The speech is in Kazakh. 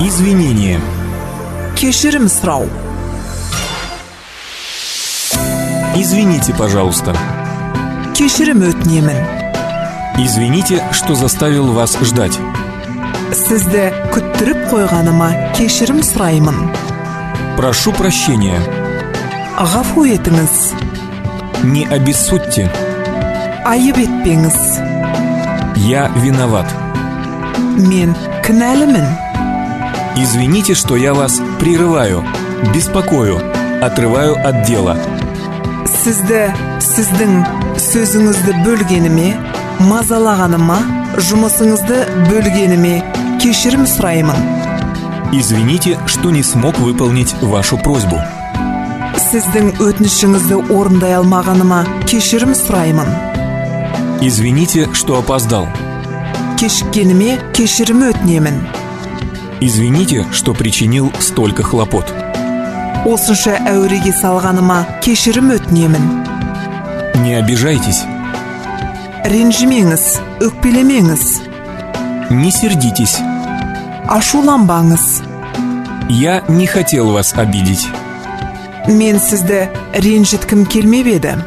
Извинение. Кешірім сұрау. Извините, пожалуйста. Кешірім өтінемін. Извините, что заставил вас ждать. Сізді күттіріп қойғаныма кешірім сұраймын. Прошу прощения. Ғафу етіңіз. Не обессудьте. Айып етпеңіз. Я виноват. Мен кінәлімін. Извините, что я вас прерываю, беспокою, отрываю от дела. Сіздің сөзіңізді бөлгеніме, мазалағаныма, жұмысыңызды бөлгеніме кешірім сұраймын. Извините, что не смог выполнить вашу просьбу. Сіздің өтінішіңізді орындай алмағаныма кешірім сұраймын. Извините, что опоздал. Кешіккеніме кешірім өтінемін. Извините, что причинил столько хлопот. Осынша әуреге салғаныма кешірім өтінемін. Не обижайтесь. Ренжімеңіз, өкпелемеңіз. Не сердитесь. Ашуланбаңыз. Я не хотел вас обидеть. Мен сізді ренжіткім келмеп еді.